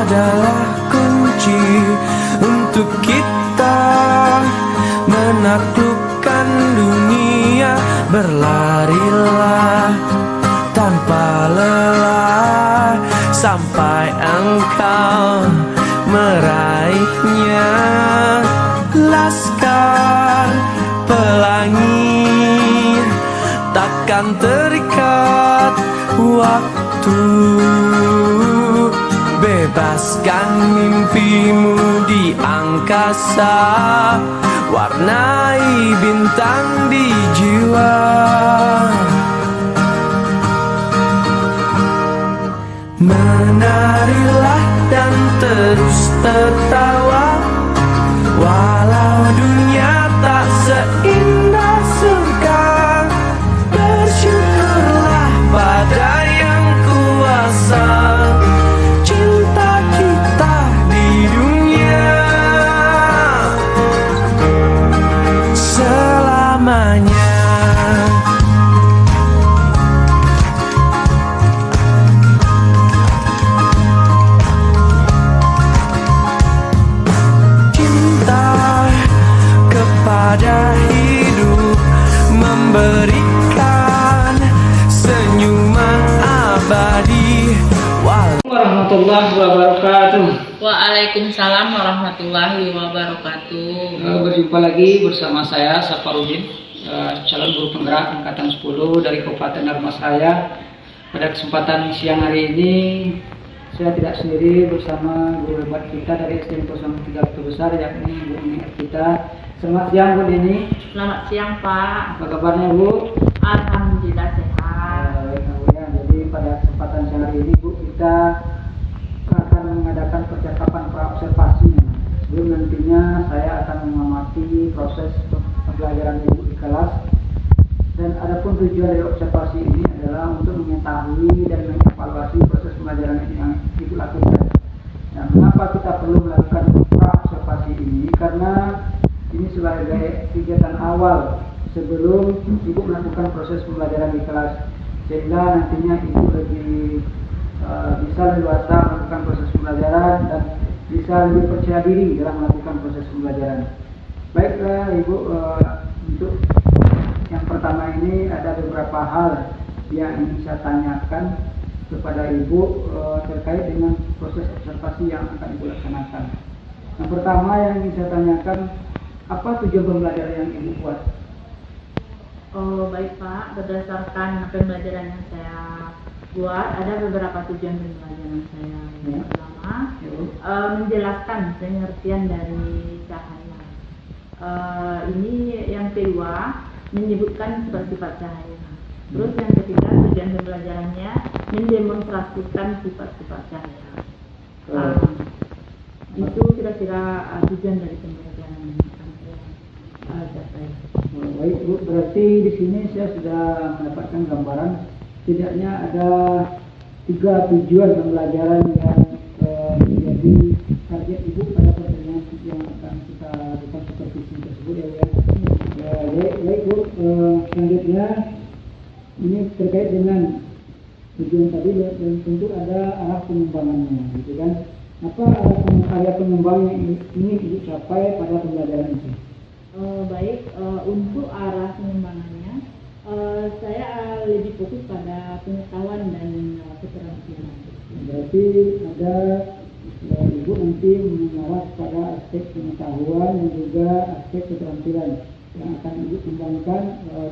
adalah kunci untuk kita menaklukkan dunia. Berlarilah tanpa lelah sampai engkau meraihnya. Laskar pelangi takkan terikat waktu. Bebaskan mimpimu di angkasa, warnai bintang di jiwa. Menarilah dan terus tertawa, walau dunia tak seindah surga. Bersyukurlah pada yang kuasa, cinta kita di dunia selamanya. Pada hidup memberikan senyuman abadi. Warahmatullahi wabarakatuh. Waalaikumsalam warahmatullahi wabarakatuh. Berjumpa lagi bersama saya Safarudin, calon guru penggerak angkatan 10 dari Kabupaten Dharmasraya. Pada kesempatan siang hari ini saya tidak sendiri, bersama guru hebat kita dari SDN 03 Kota Besar, yakni Bu Nini kita. Selamat siang Bu Nini. Selamat siang Pak. Apa kabarnya Bu? Alhamdulillah sehat. Ya, jadi pada kesempatan siang hari ini Bu, kita akan mengadakan percakapan praobservasi. Sebelum nantinya saya akan mengamati proses pembelajaran Ibu di kelas. Dan adapun tujuan dari observasi ini adalah untuk mengetahui dan mengevaluasi proses pembelajaran yang Ibu lakukan. Nah, mengapa kita perlu melakukan praobservasi ini? Karena ini sebagai kegiatan awal sebelum Ibu melakukan proses pembelajaran di kelas, sehingga nantinya Ibu lebih bisa leluasa melakukan proses pembelajaran dan bisa lebih percaya diri dalam melakukan proses pembelajaran. Baiklah Ibu, untuk yang pertama ini ada beberapa hal yang ingin saya tanyakan kepada Ibu terkait dengan proses observasi yang akan Ibu laksanakan. Yang pertama yang ingin saya tanyakan, apa tujuan pembelajaran yang Ibu buat? Oh baik Pak, berdasarkan pembelajaran yang saya buat, ada beberapa tujuan pembelajaran saya. Yang pertama, menjelaskan pengertian dari cahaya. Ini yang kedua, menyebutkan sifat-sifat cahaya. Terus yang ketiga, tujuan pembelajarannya mendemonstrasikan sifat-sifat cahaya. Itu kira-kira tujuan dari pembelajaran yang capai. Baik Bu, berarti di sini saya sudah mendapatkan gambaran setidaknya ada 3 tujuan pembelajaran yang menjadi target Ibu pada pertemuan yang akan kita lakukan supervisi tersebut ya. Baik Bu, selanjutnya ini terkait dengan tujuan tadi dan tentu ada arah pengembangannya, gitu kan? Apa area pengembangan yang ini Ibu capai pada pembelajaran itu? Baik, untuk arah pengembangannya saya lebih fokus pada pengetahuan dan keterampilan. Berarti ada Ibu nanti mengarah pada aspek pengetahuan dan juga aspek keterampilan yang akan Ibu kembangkan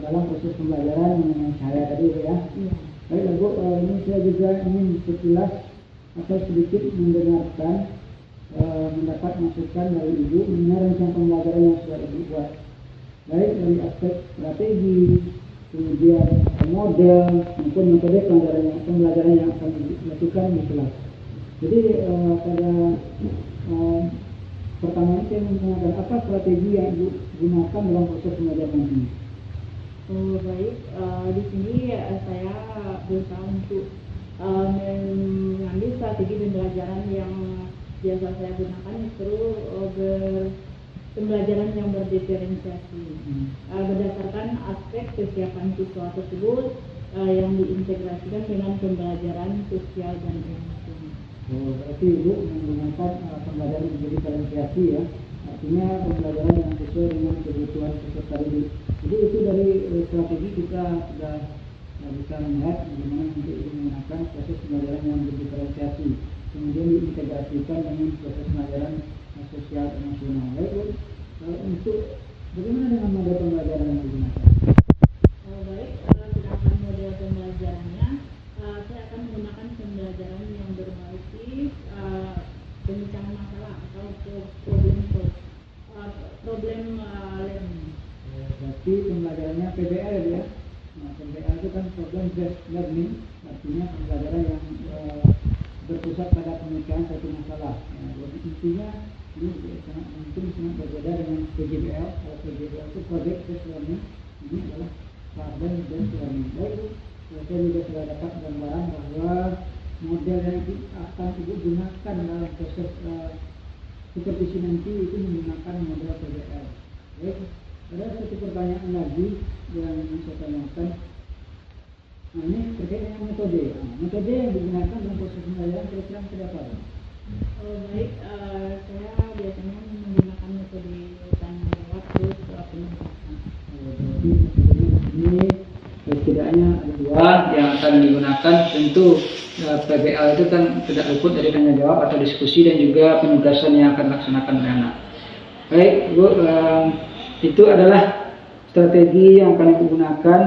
dalam proses pembelajaran mengenai cahaya tadi ya. Iya. Baik Bu, ini saya juga ingin sekilas atau sedikit mendengarkan mendapat masukan dari Ibu mengenai rencana pembelajaran yang sudah Ibu buat, baik dari aspek strategi, kemudian model maupun metode pembelajaran yang akan Ibu lakukan di kelas. Jadi pada pertama saya menggunakan apa strategi yang Ibu gunakan dalam proses pembelajaran ini? Oh baik, di sini saya berusaha untuk mengambil strategi pembelajaran yang biasa saya gunakan, itu pembelajaran yang berdiferensiasi berdasarkan aspek kesiapan siswa tersebut yang diintegrasikan dengan pembelajaran sosial dan emosi. Oh, berarti Ibu menggunakan pembelajaran yang diferensiasi ya, artinya pembelajaran yang sesuai dengan kebutuhan peserta didik. Jadi itu dari strategi kita sudah bisa melihat bagaimana nanti Ibu menggunakan proses pembelajaran yang diferensiasi, kemudian diintegrasikan dengan proses pembelajaran sosial emosional. Baik Bu, untuk bagaimana dengan model pembelajaran yang digunakan? Baik, sedangkan model pembelajarannya, saya akan menggunakan pembelajaran yang berbasis pemecahkan masalah atau problem learning. Berarti pembelajarannya PBL ya. Nah, PBL itu kan problem based learning, artinya pembelajaran yang berpusat pada pemecahan satu masalah. Nah, jadi intinya ini sangat berbeda dengan PJBL. Kalau PJBL itu project based learning, ini adalah problem based learning. Baik, saya juga sudah dapat gambaran bahwa model yang akan Ibu gunakan dalam proses supervisi nanti itu menggunakan model PBL. Baik, ada satu pertanyaan lagi yang saya tanyakan. Nah, ini terkait dengan metode. Nah, metode yang digunakan dalam proses pembelajaran kira-kira metode apa? Baik, saya biasanya menggunakan metode tanya jawab terus penugasan. Jadi ini setidaknya ada dua yang akan digunakan. Tentu PBL itu kan tidak luput dari tanya jawab atau diskusi dan juga penugasan yang akan dilaksanakan oleh anak. Baik Bu, itu adalah strategi yang akan digunakan,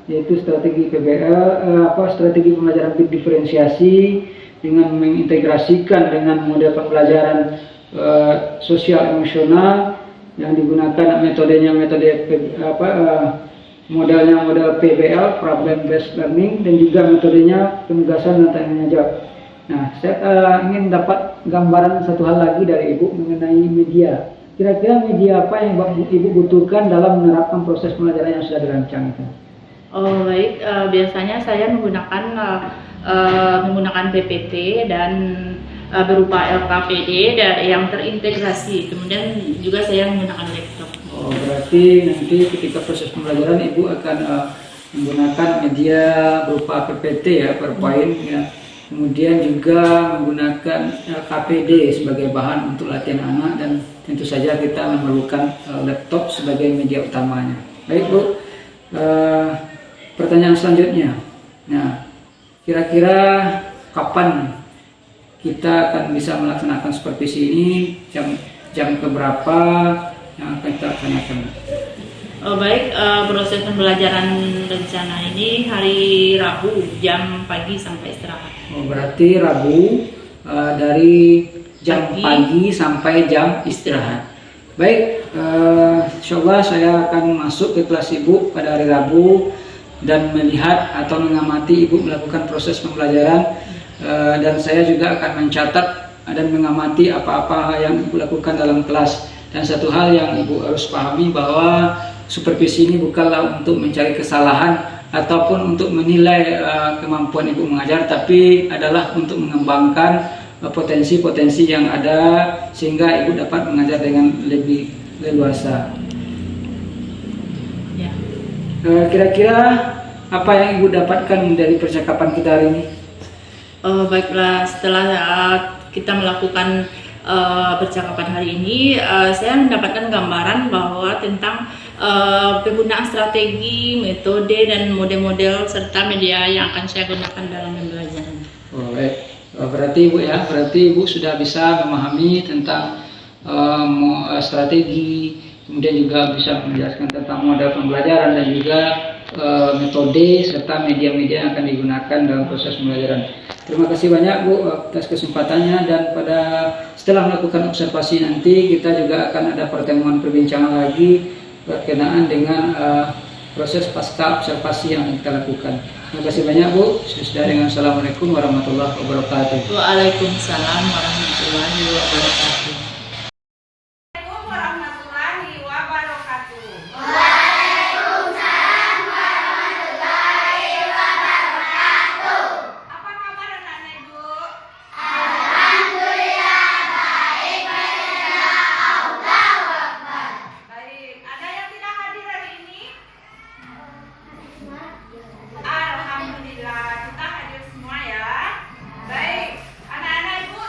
yaitu strategi PBL, strategi pembelajaran diferensiasi dengan mengintegrasikan dengan model pembelajaran sosial emosional yang digunakan metodenya modelnya model PBL, problem based learning, dan juga metodenya penugasan dan tanya jawab. Nah, saya ingin dapat gambaran satu hal lagi dari Ibu mengenai media. Kira-kira media apa yang Ibu butuhkan dalam menerapkan proses pembelajaran yang sudah dirancang itu? Baik, biasanya saya menggunakan PPT dan berupa LKPD yang terintegrasi. Kemudian juga saya menggunakan laptop. Berarti nanti ketika proses pembelajaran Ibu akan menggunakan media berupa PPT ya, PowerPoint ya. Kemudian juga menggunakan LKPD sebagai bahan untuk latihan anak, dan tentu saja kita memerlukan laptop sebagai media utamanya. Baik Bu, pertanyaan selanjutnya. Nah, kira-kira kapan kita akan bisa melaksanakan supervisi ini, jam keberapa yang akan kita laksanakan? Baik, proses pembelajaran rencana ini hari Rabu jam pagi sampai istirahat. Berarti Rabu dari jam pagi sampai jam istirahat. Baik, insyaallah saya akan masuk ke kelas Ibu pada hari Rabu dan melihat atau mengamati Ibu melakukan proses pembelajaran, dan saya juga akan mencatat dan mengamati apa-apa yang Ibu lakukan dalam kelas. Dan satu hal yang Ibu harus pahami bahwa supervisi ini bukanlah untuk mencari kesalahan ataupun untuk menilai kemampuan Ibu mengajar, tapi adalah untuk mengembangkan potensi-potensi yang ada sehingga Ibu dapat mengajar dengan lebih leluasa. Ya. Kira-kira apa yang Ibu dapatkan dari percakapan kita hari ini? Baiklah, setelah kita melakukan percakapan hari ini, saya mendapatkan gambaran bahwa tentang penggunaan strategi, metode, dan model-model serta media yang akan saya gunakan dalam pembelajaran. Baik. Berarti Ibu sudah bisa memahami tentang strategi, kemudian juga bisa menjelaskan tentang model pembelajaran dan juga metode serta media-media yang akan digunakan dalam proses pembelajaran. Terima kasih banyak Bu atas kesempatannya, dan setelah melakukan observasi nanti kita juga akan ada pertemuan perbincangan lagi berkenaan dengan proses pasca observasi yang kita lakukan. Terima kasih banyak Bu. Sudah dengan Assalamualaikum warahmatullahi wabarakatuh. Waalaikumsalam warahmatullahi wabarakatuh. Alhamdulillah, kita hadir semua ya. Baik, anak-anak Ibu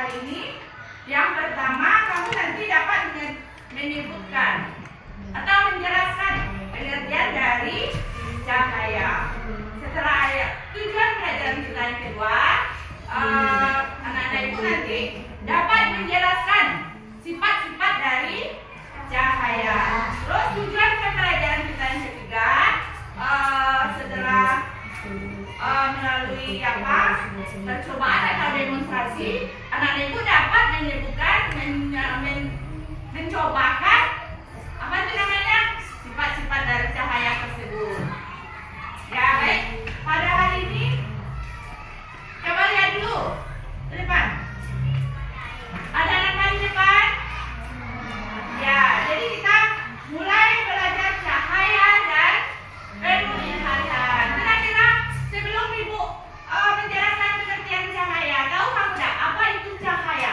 hal ini. Yang pertama, kamu nanti dapat menyebutkan atau menjelaskan pengertian dari cahaya. Setelah tujuan pelajaran kita yang kedua, anak-anak ibu nanti dapat menjelaskan sifat-sifat dari cahaya. Terus tujuan pelajaran kita yang ketiga, setelah melalui percobaan atau demonstrasi, anak-anak ibu dapat menyebutkan, mencobakan apa itu namanya sifat-sifat dari cahaya tersebut. Ya baik, pada hari ini coba lihat dulu ke depan. Ada anak di depan? Ya, jadi kita mulai belajar cahaya dan penglihatan. Kira-kira sebelum ibu menjelaskan pengertian cahaya, tahu kamu tidak apa itu cahaya?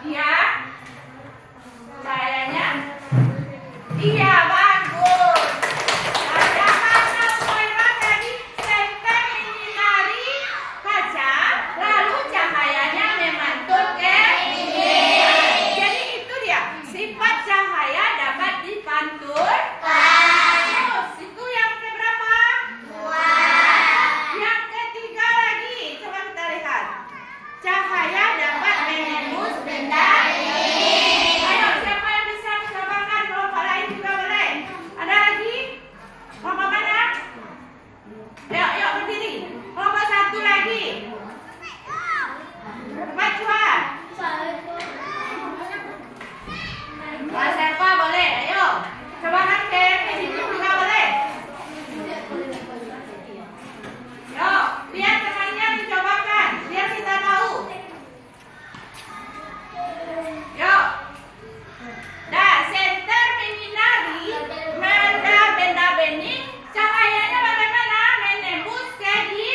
Ya. Cahayanya. Iya, bagus. Ada mana Moira tadi senter menyinari kaca, lalu cahayanya memantul ke jadi itu dia, sifat cahaya dapat dipantulkan. Terus, itu yang keberapa? Yang ketiga lagi, coba kita lihat. Cahaya dapat menembus benda. Ayo, siapa yang bisa mencobakan? Kelompok lain juga boleh. Ada lagi? Kelompok mana? Yuk, yuk berdiri. Kelompok satu lagi. Cepat cuan. Mas Eva boleh, ayo. Cobakan ke situ juga boleh. Yuk, biar temannya mencobakan, biar kita tahu. Yuk. Dah, senter menyinari benda bening, cahayanya bagaimana? Menembus ke jadi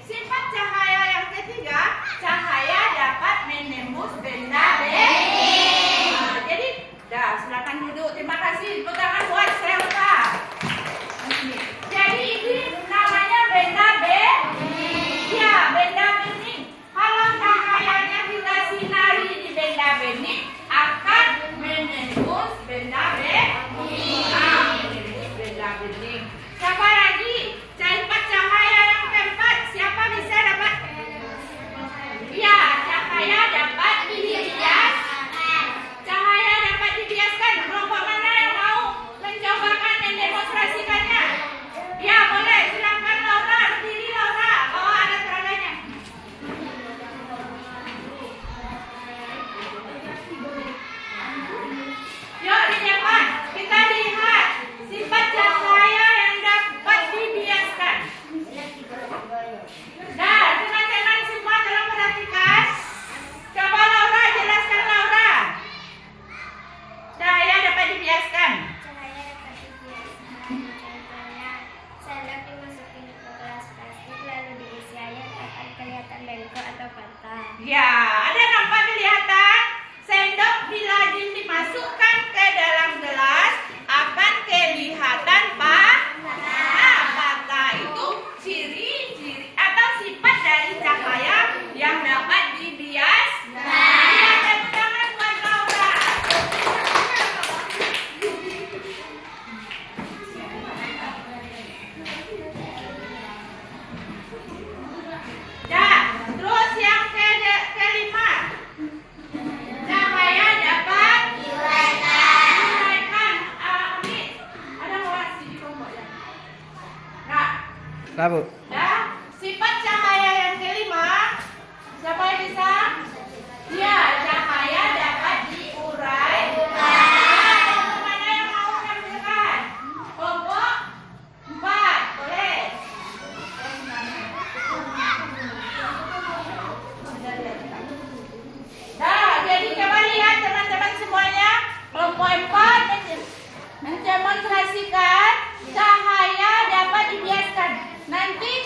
sifat cahaya yang ketiga, cahaya dapat menembus benda bening. Nah, jadi, dah silakan duduk. Terima kasih. Tepuk tangan buat Selva. Jadi ini namanya benda bening. Ya, benda bening. Kalau cahayanya kita sinari di benda bening, akan menembus benda bening. Menembus benda bening. Siapa lagi? Sifat cahaya yang keempat. Siapa bisa dapat? Ya, cahaya dapat dibias. Cahaya dapat dibiaskan. Kelompok mana yang mau mencobakan mendemonstrasikannya? Ya, boleh. Silakan Laura. Berdiri Laura. Bawa alat peraganya. Yuk, di depan. Kita lihat sifat cahaya yang dapat dibiaskan. Nah, teman-teman semua tolong perhatikan. Coba Laura, jelaskan Laura. Cahaya dapat dibiaskan. Cahaya dapat dibiaskan. Contohnya, sendok dimasukin ke gelas plastik lalu diisi air akan kelihatan bengkok atau patah. Ya, ada nampak kelihatan? Sendok bila dimasukkan ke dalam gelas akan kelihatan patah. Itu ciri-ciri atau sifat dari cahaya yang dapat dibiaskan. Ya, tepuk tangan buat Laura. Ya, terus yang kelima. Cahaya dapat diuraikan. Ini ada orasi di kelompok ya? Nah, Rabu. ya, sifat cahaya yang kelima. Siapa yang bisa? Ya, cahaya dapat diurai. Kelompok mana yang mau mengambilkan? Kelompok 4, boleh. Nah, jadi coba lihat teman-teman semuanya. Kelompok 4 mendemonstrasikan cahaya dapat dibiaskan. Nanti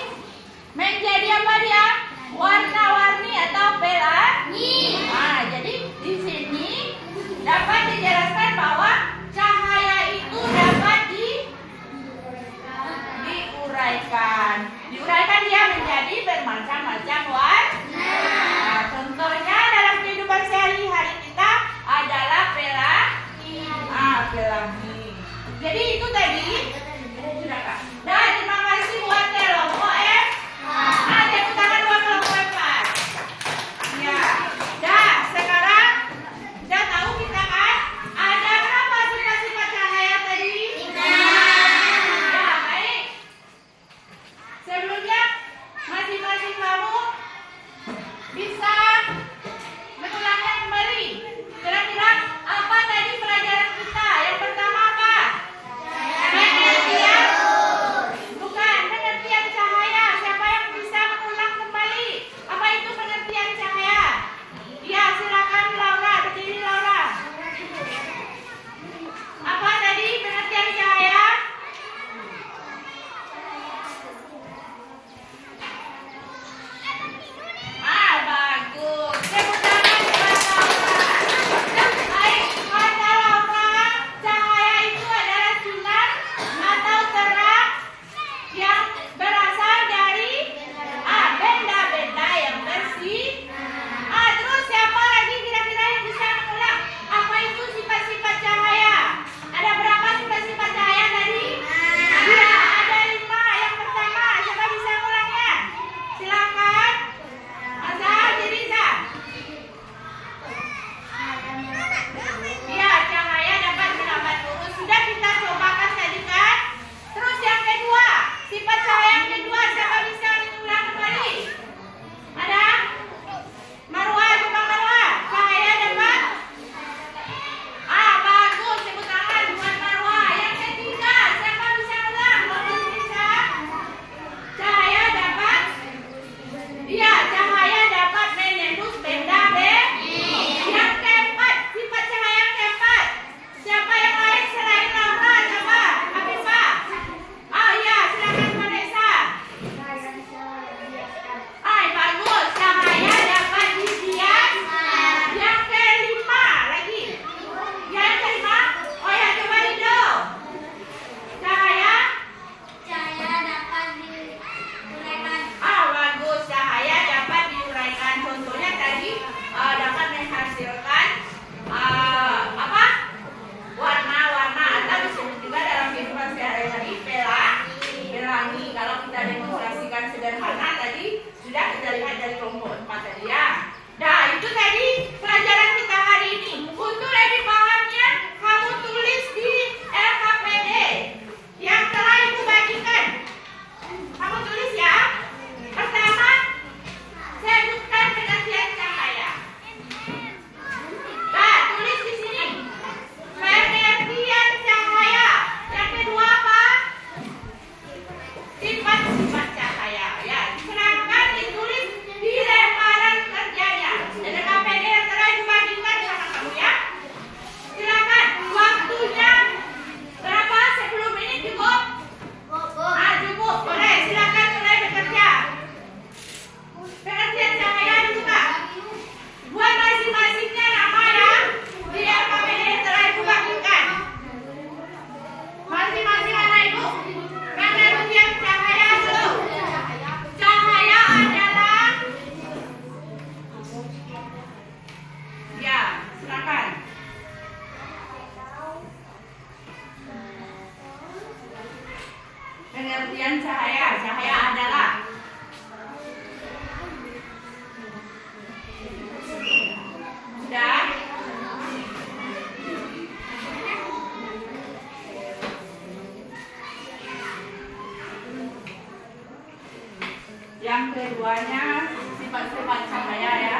Yang keduanya sifat-sifat cahaya ya.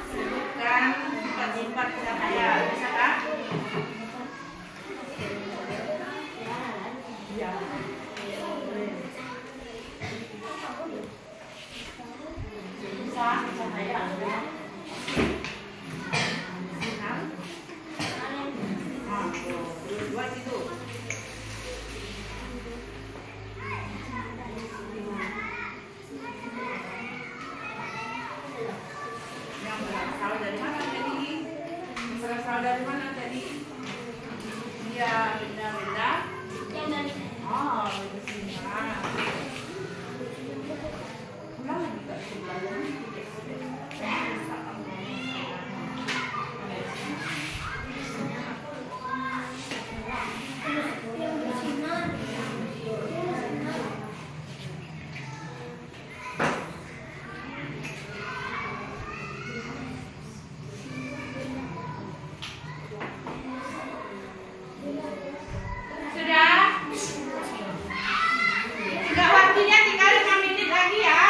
Sebutkan sifat-sifat cahaya. Bisa kan? Ya. Bisa cahaya. Buat itu. Yang berasal dari mana tadi? Berasal dari mana tadi? Iya, benda-benda. Oh, benda sinar. Ulang lagi Kak, sebelumnya. Sudah waktunya tinggal 5 menit lagi ya.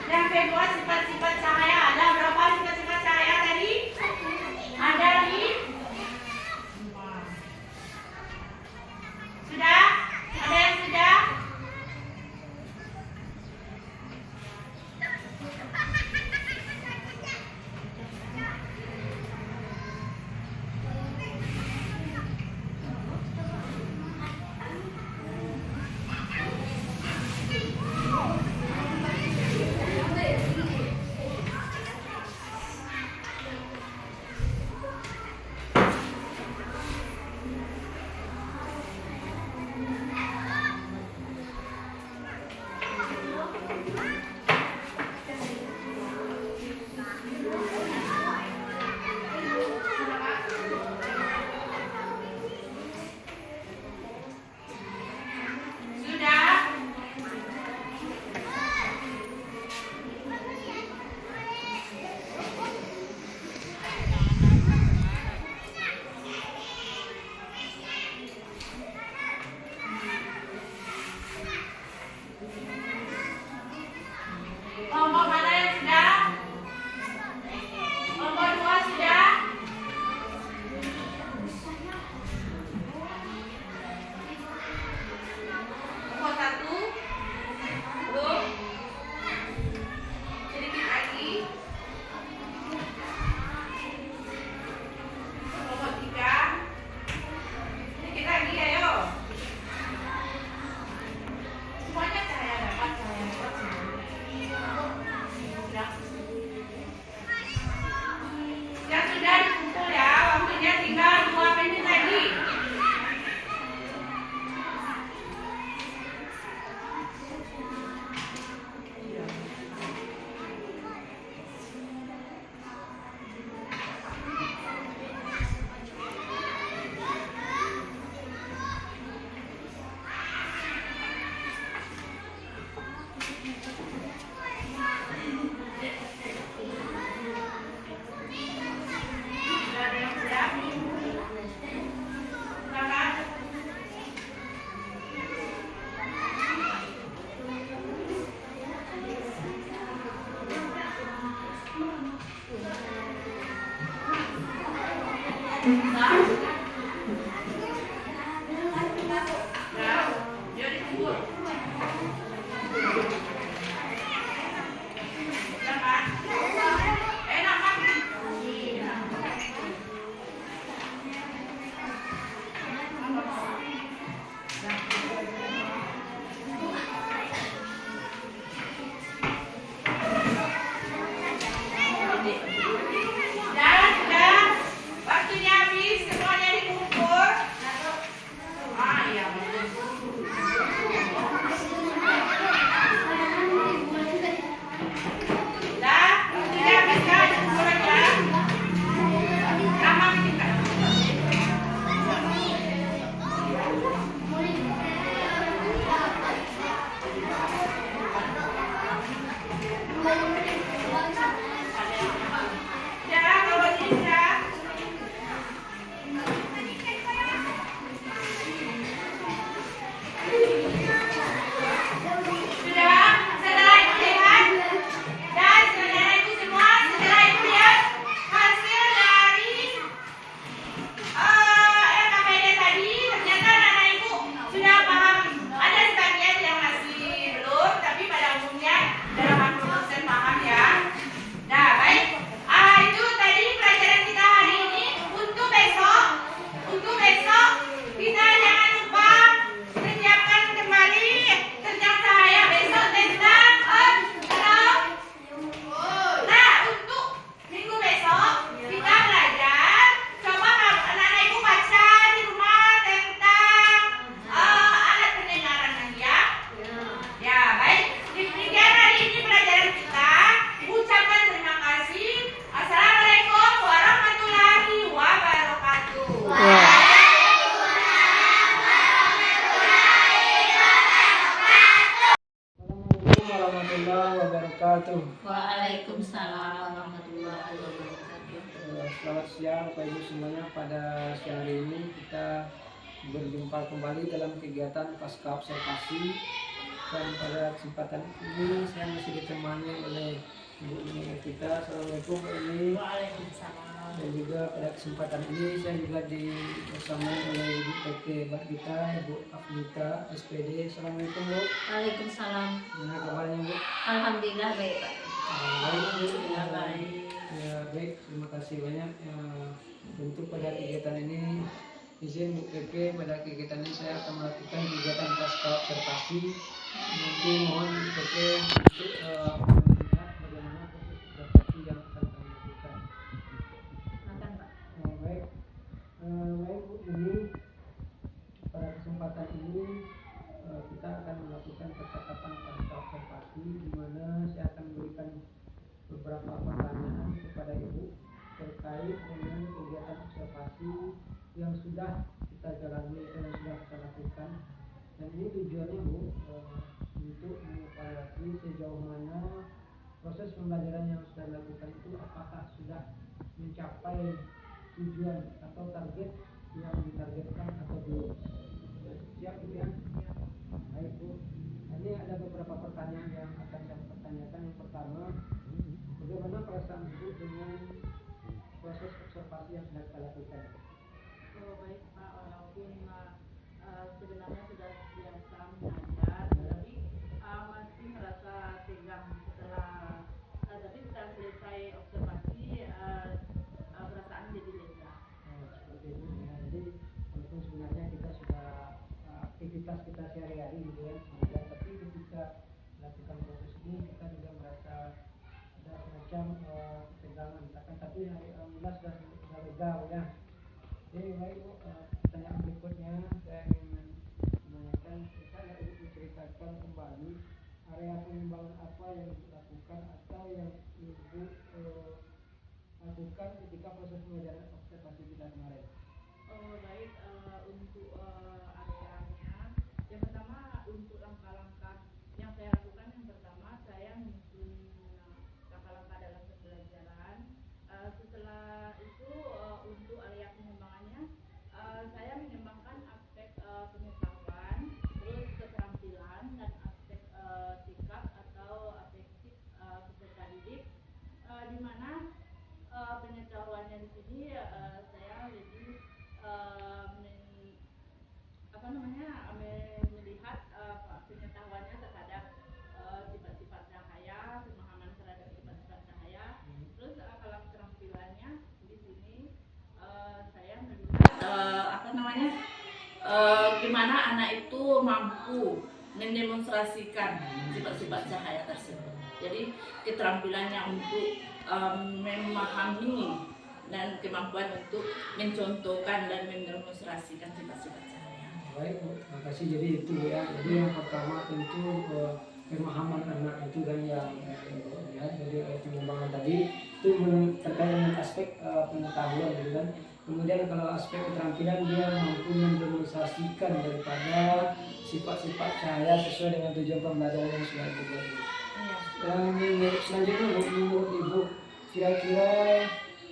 Yang kedua sifat-sifat cahaya. Ada berapa sifat-sifat cahaya tadi? Ada di? Sudah? Ada yang sudah? Kelompok mana yang sudah? Kelompok 2 sudah? Kelompok 1? Belum? Sedikit lagi. Kelompok 3? Sedikit lagi, ayo. Semuanya cahaya dapat, cahaya dapat semua. Yang sudah dikumpul ya, waktunya tinggal 2 menit lagi. Sudah ada yang siap? Silakan. Ya, dia dikumpul. Silakan. Enak kan? Sudah. Waktunya habis, semuanya dikumpul. Ah, iya. warahmatullahi wabarakatuh. Waalaikumsalam warahmatullahi wabarakatuh. Selamat siang Bapak Ibu semuanya. Pada siang hari ini kita berjumpa kembali dalam kegiatan pasca observasi, dan pada kesempatan ini saya masih ditemani oleh Ibu Nini kita. Assalamualaikum Bu Nini. Waalaikumsalam. Dan juga pada kesempatan ini saya juga dibersamai oleh Ibu PT Bat kita, Ibu Afnita SPD. Assalamualaikum Bu. Waalaikumsalam. Gimana kabarnya Bu? Alhamdulillah baik Pak. Baik Bu. Alhamdulillah baik. Ya baik, terima kasih banyak. Untuk pada kegiatan ini izin Bu PP, pada kegiatan ini saya akan melakukan kegiatan pasca observasi. Nanti mohon Bu PP untuk melihat bagaimana proses observasi yang akan kami lakukan. Silakan Pak. Baik, baik Bu, ini pada kesempatan ini kita akan melakukan percakapan pasca observasi, di mana saya akan memberikan beberapa pertanyaan kepada Ibu terkait dengan kegiatan observasi yang sudah kita jalani atau yang sudah kita lakukan. Dan ini tujuannya Bu, untuk mengevaluasi sejauh mana proses pembelajaran yang sudah dilakukan itu apakah sudah mencapai tujuan atau target yang ditargetkan atau belum. Siap Bu ya? Baik Bu. Ini ada beberapa pertanyaan yang akan saya pertanyakan. Yang pertama, bagaimana perasaan Ibu dengan proses observasi yang sudah kita lakukan? Oh, baik Pak, walaupun sebenarnya sudah biasa mengajar, tapi masih merasa tegang tapi setelah selesai observasi perasaan jadi lega. Seperti itu ya. Jadi walaupun sebenarnya kita sudah aktivitas kita sehari-hari gitu ya, tapi ketika melakukan proses ini kita juga merasa ada semacam ketegangan, tapi alhamdulillah sudah lega ya. Jadi baik Bu, pertanyaan berikutnya saya ingin menanyakan, bisa nggak Ibu menceritakan kembali area pengembangan apa yang dilakukan atau yang Ibu lakukan ketika proses pembelajaran observasi kita kemarin? Oh baik, untuk areanya, yang pertama untuk langkah-langkah yang saya lakukan, yang pertama saya menyusun langkah-langkah dalam pembelajaran. Setelah itu untuk area pengembangannya, saya mengembangkan aspek pengetahuan, terus keterampilan dan aspek sikap atau afektif peserta didik, di mana pengetahuannya di sini saya lebih melihat pengetahuannya terhadap sifat-sifat cahaya, pemahaman terhadap sifat-sifat cahaya. Terus kalau keterampilannya di sini saya melihat gimana anak itu mampu mendemonstrasikan sifat-sifat cahaya tersebut. Jadi keterampilannya untuk memahami dan kemampuan untuk mencontohkan dan mendemonstrasikan sifat-sifat cahaya. Baik Bu, terima kasih. Jadi itu ya. Jadi yang pertama tentu pemahaman anak itu kan yang ya, jadi pengembangan tadi itu terkait dengan aspek pengetahuan gitu kan. Kemudian kalau aspek keterampilan dia mampu mendemonstrasikan daripada sifat-sifat cahaya sesuai dengan tujuan pembelajaran yang sudah dibuat. Dan selanjutnya Bu, menurut Ibu kira-kira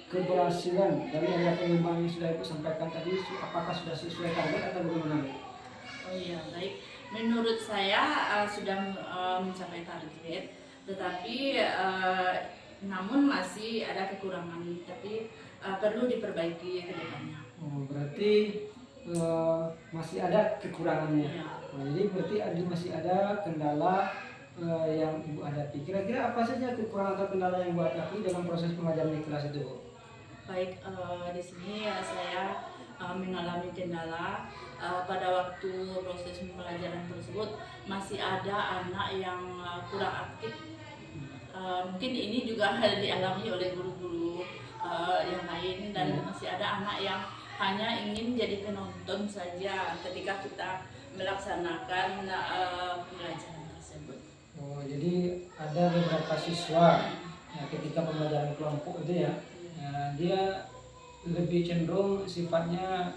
keberhasilan dari area pengembangan yang sudah Ibu sampaikan tadi apakah sudah sesuai target atau bagaimana? Oh iya, baik. Menurut saya sudah mencapai target, tetapi namun masih ada kekurangan, tapi perlu diperbaiki ke depannya. Oh, berarti masih ada kekurangannya. Ya. Jadi berarti masih ada kendala yang Ibu hadapi. Kira-kira apa saja kekurangan atau kendala yang Ibu hadapi dalam proses pembelajaran di kelas itu? Baik, di sini saya mengalami kendala pada waktu proses pembelajaran tersebut masih ada anak yang kurang aktif. Mungkin ini juga dialami oleh guru-guru yang lain, dan masih ada anak yang hanya ingin jadi penonton saja ketika kita melaksanakan pembelajaran tersebut. Oh, jadi ada beberapa siswa ya, ketika pembelajaran kelompok itu ya, dia lebih cenderung sifatnya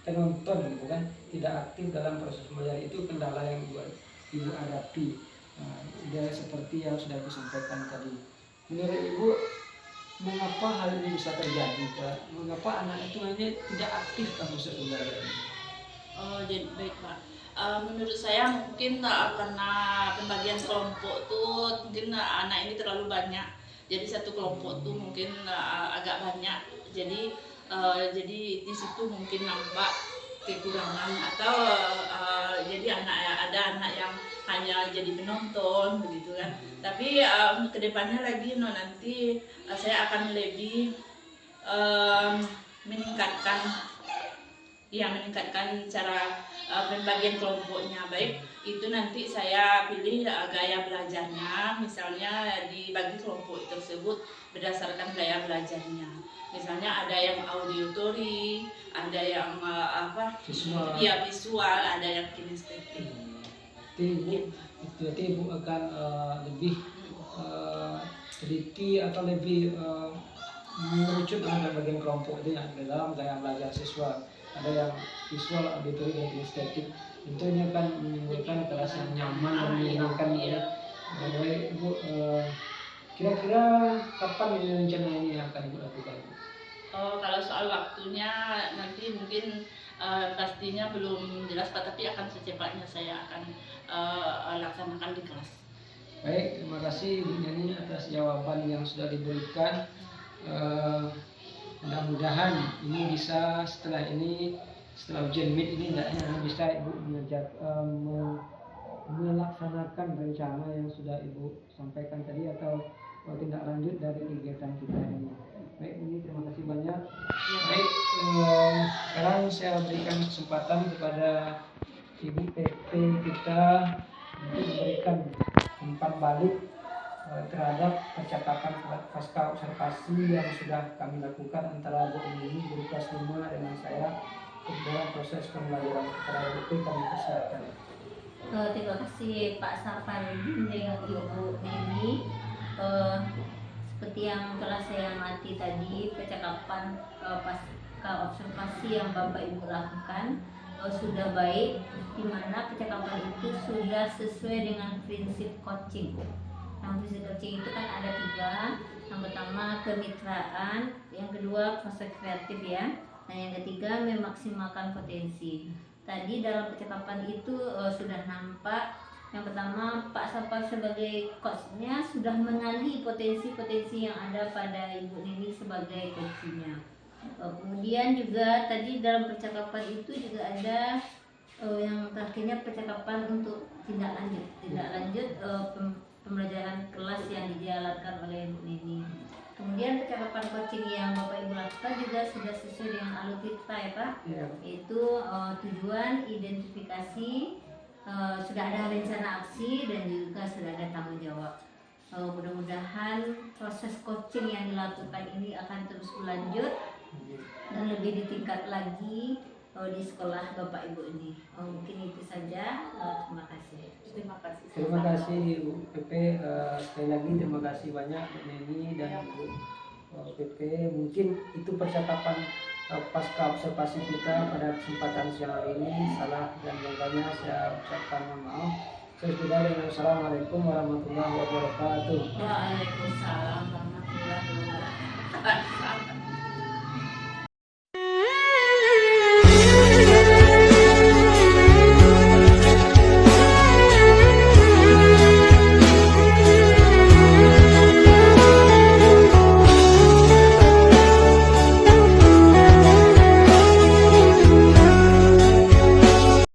penonton gitu kan, tidak aktif dalam proses pembelajaran. Itu kendala yang Ibu hadapi. Dia seperti yang sudah aku sampaikan tadi. Menurut Ibu, mengapa hal ini bisa terjadi, Kak? Mengapa anak itu hanya tidak aktif dalam proses pembelajaran? Oh, jadi baik Pak. Menurut saya mungkin karena pembagian kelompok tuh mungkin anak ini terlalu banyak. Jadi satu kelompok tuh mungkin agak banyak. Jadi di situ mungkin nampak kekurangan atau jadi ada anak yang hanya jadi penonton begitu kan. Tapi kedepannya lagi nanti saya akan lebih meningkatkan cara pembagian kelompoknya. Baik itu nanti saya pilih gaya belajarnya, misalnya dibagi kelompok tersebut berdasarkan gaya belajarnya. Misalnya ada yang auditory, ada yang Visual. ya visual, ada yang kinestetik. Berarti Ibu akan lebih teliti atau lebih mengerucut terhadap bagian kelompok itu yang dalam gaya belajar siswa. Ada yang visual, auditory, dan kinestetik. Tentu ini akan menimbulkan kelas yang nyaman dan menyenangkan ya. Baik Ibu, kira-kira kapan ini rencana ini yang akan Ibu lakukan? Kalau soal waktunya nanti mungkin pastinya belum jelas Pak, tapi akan secepatnya saya akan laksanakan di kelas. Baik, terima kasih Ibu Nyani atas jawaban yang sudah diberikan. Mudah-mudahan ini bisa setelah ujian MIT ini bisa Ibu melaksanakan rencana yang sudah Ibu sampaikan tadi atau tindak lanjut dari kegiatan kita ini. Baik, ini terima kasih banyak. Baik, sekarang saya berikan kesempatan kepada Ibu PP kita untuk memberikan umpan balik terhadap percakapan pasca observasi yang sudah kami lakukan antara Bu ini guru kelas 5 dengan saya dalam proses pembelajaran kepada BP kami persilakan. Terima kasih Pak Safarudin dengan Ibu Neni. Seperti yang telah saya amati tadi, percakapan pasca observasi yang Bapak Ibu lakukan sudah baik, di mana percakapan itu sudah sesuai dengan prinsip coaching. Nah, prinsip coaching itu kan ada 3. Yang pertama kemitraan, yang kedua proses kreatif ya, dan yang ketiga memaksimalkan potensi. Tadi dalam percakapan itu sudah nampak. Yang pertama Pak Safar sebagai coachnya sudah mengenali potensi-potensi yang ada pada Ibu Nini sebagai coachnya. Kemudian juga tadi dalam percakapan itu juga ada yang terakhirnya percakapan untuk tindak lanjut pembelajaran kelas yang dijalankan oleh Ibu Nini. Kemudian percakapan coaching yang Bapak Ibu lakukan juga sudah sesuai dengan alur kita ya Pak. Yaitu tujuan, identifikasi, sudah ada rencana aksi, dan juga sudah ada tanggung jawab. Mudah-mudahan proses coaching yang dilakukan ini akan terus berlanjut dan lebih ditingkat lagi di sekolah Bapak Ibu ini. Mungkin itu saja. Terima kasih. Terima kasih Ibu PP. Sekali lagi terima kasih banyak Bu Neni dan Ibu PP. Mungkin itu percakapan pasca observasi kita pada kesempatan siang hari ini. Salah dan banyaknya saya ucapkan mohon maaf. Saya sudah dengan Assalamualaikum warahmatullahi wabarakatuh. Waalaikumsalam warahmatullahi wabarakatuh.